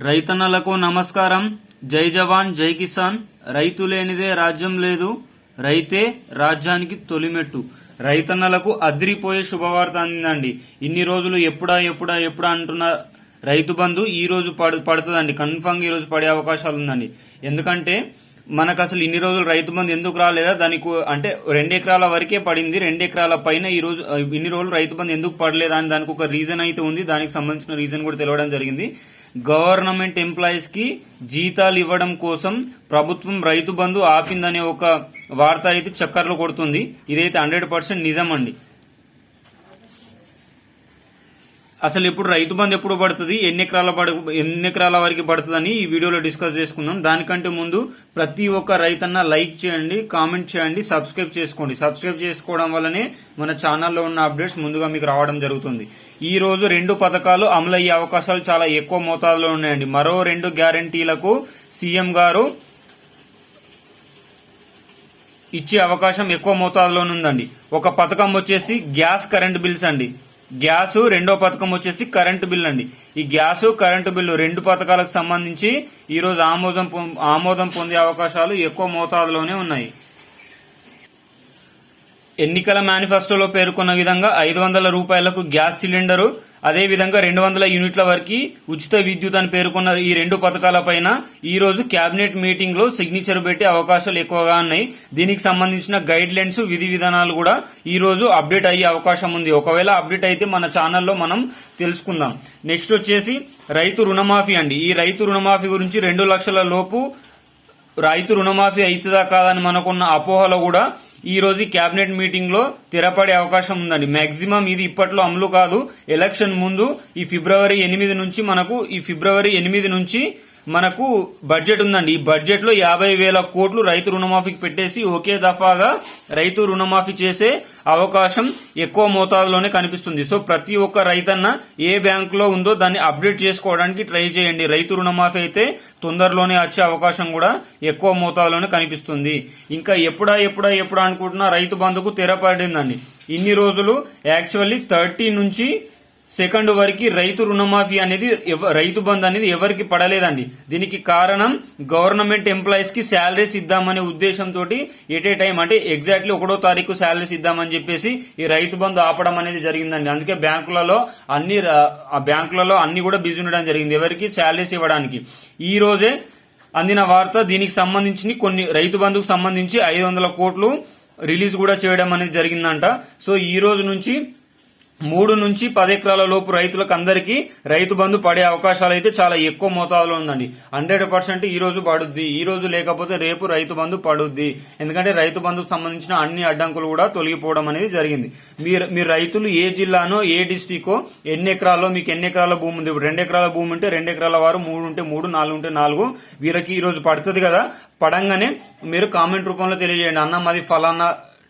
రైతన్నలకు నమస్కారం. జై జవాన్ జై కిసాన్. రైతు లేనిదే రాజ్యం లేదు, రైతే రాజ్యానికి తొలిమెట్టు. రైతన్నలకు అదిరిపోయే శుభవార్త అందిందండి. ఇన్ని రోజులు ఎప్పుడా అంటున్న రైతు బంధు ఈ రోజు పడుతుందండి. కన్ఫర్మ్ ఈ రోజు పడే అవకాశాలు ఉందండి. ఎందుకంటే మనకు అసలు ఇన్ని రోజులు రైతు బంధు ఎందుకు రాలేదా, దానికి అంటే 2 ఎకరాల వరకే పడింది. 2 ఎకరాల పైన ఈ రోజు ఇన్ని రోజులు రైతు బంధు ఎందుకు పడలేదా అని దానికి ఒక రీజన్ అయితే ఉంది. దానికి సంబంధించిన రీజన్ కూడా తెలవడం జరిగింది. గవర్నమెంట్ ఎంప్లాయీస్ కి జీతాలు ఇవ్వడం కోసం ప్రభుత్వం రైతు బంధు ఆపిందనే ఒక వార్త అయితే చక్కర్లు కొడుతుంది. ఇదైతే 100% నిజం అండి. అసలు ఇప్పుడు రైతు బంధు ఎప్పుడు పడుతుంది, ఎన్ని ఎకరాల వరకు పడుతుందని ఈ వీడియోలో డిస్కస్ చేసుకుందాం. దానికంటే ముందు ప్రతి ఒక్క రైతన్న లైక్ చేయండి, కామెంట్ చేయండి, సబ్స్క్రైబ్ చేసుకోండి. సబ్స్క్రైబ్ చేసుకోవడం వల్లనే మన ఛానల్లో ఉన్న అప్డేట్స్ ముందుగా మీకు రావడం జరుగుతుంది. ఈ రోజు 2 పథకాలు అమలయ్యే అవకాశాలు చాలా ఎక్కువ మోతాదులో ఉన్నాయండి. మరో 2 గ్యారంటీలకు సీఎం గారు ఇచ్చే అవకాశం ఎక్కువ మోతాదులోనుందండి. ఒక పథకం వచ్చేసి గ్యాస్ కరెంట్ బిల్స్ అండి. గ్యాస్, రెండో పథకం వచ్చేసి కరెంటు బిల్ అండి. ఈ గ్యాస్ కరెంటు బిల్లు 2 పథకాలకు సంబంధించి ఈ రోజు ఆమోదం పొందే అవకాశాలు ఎక్కువ మోతాదులోనే ఉన్నాయి. ఎన్నికల మేనిఫెస్టోలో పేర్కొన్న విధంగా 500 రూపాయలకు గ్యాస్ సిలిండరు, అదే విధంగా 200 యూనిట్ల వరకు ఉచిత విద్యుత్ అని పేర్కొన్న ఈ 2 పథకాలపైన ఈ రోజు కేబినెట్ మీటింగ్ లో సిగ్నేచర్ పెట్టే అవకాశాలు ఎక్కువగా ఉన్నాయి. దీనికి సంబంధించిన గైడ్ లైన్స్, విధి విధానాలు కూడా ఈ రోజు అప్డేట్ అయ్యే అవకాశం ఉంది. ఒకవేళ అప్డేట్ అయితే మన ఛానల్లో మనం తెలుసుకుందాం. నెక్స్ట్ వచ్చేసి రైతు రుణమాఫీ అండి. ఈ రైతు రుణమాఫీ గురించి 2 లక్షల లోపు రైతు రుణమాఫీ అవుతుందా కాదని మనకున్న అపోహలో కూడా ఈ రోజు కేబినెట్ మీటింగ్ లో తెరపడే అవకాశం ఉందండి. మాక్సిమం ఇది ఇప్పట్లో అమలు కాదు. ఎలక్షన్ ముందు ఈ ఫిబ్రవరి 8 నుంచి మనకు బడ్జెట్ ఉందండి. ఈ బడ్జెట్ లో 50,000 కోట్లు రైతు రుణమాఫీకి పెట్టేసి ఒకే దఫాగా రైతు రుణమాఫీ చేసే అవకాశం ఎక్కువ మోతాదులోనే కనిపిస్తుంది. సో ప్రతి ఒక్క రైతన్న ఏ బ్యాంకులో ఉందో దాన్ని అప్డేట్ చేసుకోవడానికి ట్రై చేయండి. రైతు రుణమాఫీ అయితే తొందరలోనే వచ్చే అవకాశం కూడా ఎక్కువ మోతాదులోనే కనిపిస్తుంది. ఇంకా ఎప్పుడా అనుకుంటున్నా రైతు బంధుకు తెరపడిందండి. ఇన్ని రోజులు యాక్చువల్లీ 30 నుంచి 2 వరకు రైతు రుణమాఫీ అనేది, రైతు బంధు అనేది ఎవరికి పడలేదండి. దీనికి కారణం గవర్నమెంట్ ఎంప్లాయీస్ కి శాలరీస్ ఇద్దామనే ఉద్దేశంతో ఎట్ ఏ టైం అంటే ఎగ్జాక్ట్లీ 1వ తారీఖు శాలరీస్ ఇద్దామని చెప్పేసి ఈ రైతు బంధు ఆపడం అనేది జరిగిందండి. అందుకే బ్యాంకులలో అన్ని కూడా బిజీ ఉండడం జరిగింది ఎవరికి శాలరీస్ ఇవ్వడానికి. ఈ రోజే అందిన వార్త. దీనికి సంబంధించి కొన్ని రైతు బంధుకు సంబంధించి 500 కోట్లు రిలీజ్ కూడా చేయడం అనేది జరిగిందంట. సో ఈ రోజు నుంచి 3 నుంచి 10 ఎకరాల లోపు రైతులకు అందరికీ రైతు బంధు పడే అవకాశాలు అయితే చాలా ఎక్కువ మోతాదులో ఉందండి. 100% ఈ రోజు పడుద్ది. ఈ రోజు లేకపోతే రేపు రైతు బంధు పడుద్ది. ఎందుకంటే రైతు బంధుకు సంబంధించిన అన్ని అడ్డంకులు కూడా తొలగిపోవడం అనేది జరిగింది. మీరు రైతులు ఏ జిల్లానో ఏ డిస్టికో ఎన్ని ఎకరాల్లో మీకు ఎన్ని ఎకరాల భూమి ఉంది, 2 ఎకరాల భూమి ఉంటే 2 ఎకరాల వారు, 3 ఉంటే 3, 4 ఉంటే 4, వీరికి ఈ రోజు పడుతుంది కదా. పడంగానే మీరు కామెంట్ రూపంలో తెలియజేయండి, అన్న మాది ఫలానా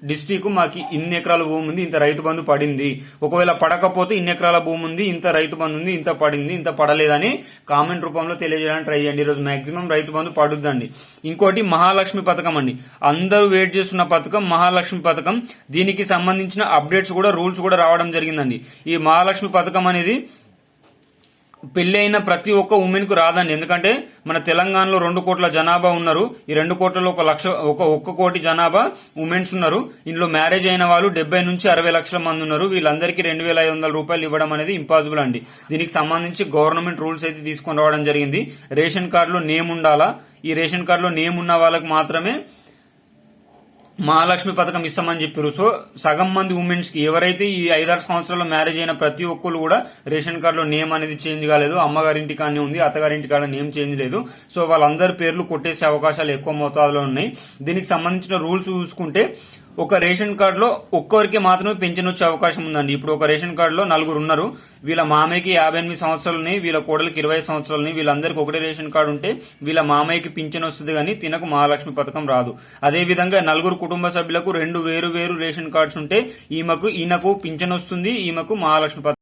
డిస్ట్రిక్ట్, మాకు ఇన్ని ఎకరాల భూమి ఉంది, ఇంత రైతు బంధు పడింది. ఒకవేళ పడకపోతే ఇన్ని ఎకరాల భూమి ఉంది, ఇంత రైతు బంధు ఉంది, ఇంత పడింది, ఇంత పడలేదని కామెంట్ రూపంలో తెలియజేయడానికి ట్రై చేయండి. ఈరోజు మాక్సిమం రైతు బంధు పడుద్దండి. ఇంకోటి మహాలక్ష్మి పథకం అండి. అందరూ వెయిట్ చేస్తున్న పథకం మహాలక్ష్మి పథకం. దీనికి సంబంధించిన అప్డేట్స్ కూడా, రూల్స్ కూడా రావడం జరిగిందండి. ఈ మహాలక్ష్మి పథకం అనేది పెళ్లి అయిన ప్రతి ఒక్క ఉమెన్ కు రాదండి. ఎందుకంటే మన తెలంగాణలో 2 కోట్ల జనాభా ఉన్నారు. ఈ 2 కోట్లలో 1 కోటి జనాభా ఉమెన్స్ ఉన్నారు. ఇందులో మ్యారేజ్ అయిన వాళ్ళు 70 నుంచి 60 లక్షల మంది ఉన్నారు. వీళ్ళందరికీ 2,500 రూపాయలు ఇవ్వడం అనేది ఇంపాసిబుల్ అండి. దీనికి సంబంధించి గవర్నమెంట్ రూల్స్ అయితే తీసుకొని రావడం జరిగింది. రేషన్ కార్డులో నేమ్ ఉండాలా. ఈ రేషన్ కార్డులో నేమ్ ఉన్న వాళ్ళకి మాత్రమే మహాలక్ష్మి పథకం ఇస్తామని చెప్పారు. సో సగం మంది ఉమెన్స్ కి, ఎవరైతే ఈ 5-6 సంవత్సరాల్లో మ్యారేజ్ అయిన ప్రతి ఒక్కరు కూడా రేషన్ కార్డులో నేమ్ అనేది చేంజ్ కాలేదు, అమ్మగారింటి కానీ ఉంది, అత్తగారింటి కాడ నేమ్ చేంజ్ లేదు. సో వాళ్ళందరి పేర్లు కొట్టేసే అవకాశాలు ఎక్కువ మోతాదులో ఉన్నాయి. దీనికి సంబంధించిన రూల్స్ చూసుకుంటే ఒక రేషన్ కార్డులో ఒక్కరికి మాత్రమే పెన్షన్ వచ్చే అవకాశం ఉందండి. ఇప్పుడు ఒక రేషన్ కార్డులో 4 ఉన్నారు. వీళ్ళ మామయ్యకి 58 సంవత్సరాలని, వీళ్ళ కోడలికి 20 సంవత్సరాలని, వీళ్ళందరికీ ఒకటే రేషన్ కార్డు ఉంటే వీళ్ళ మామయ్యకి పింఛన్ వస్తుంది కానీ తినకు మహాలక్ష్మి పథకం రాదు. అదే విధంగా 4 కుటుంబ సభ్యులకు 2 వేరు రేషన్ కార్డ్స్ ఉంటే ఈయనకు పింఛన్ వస్తుంది, ఈమెకు మహాలక్ష్మి పథకం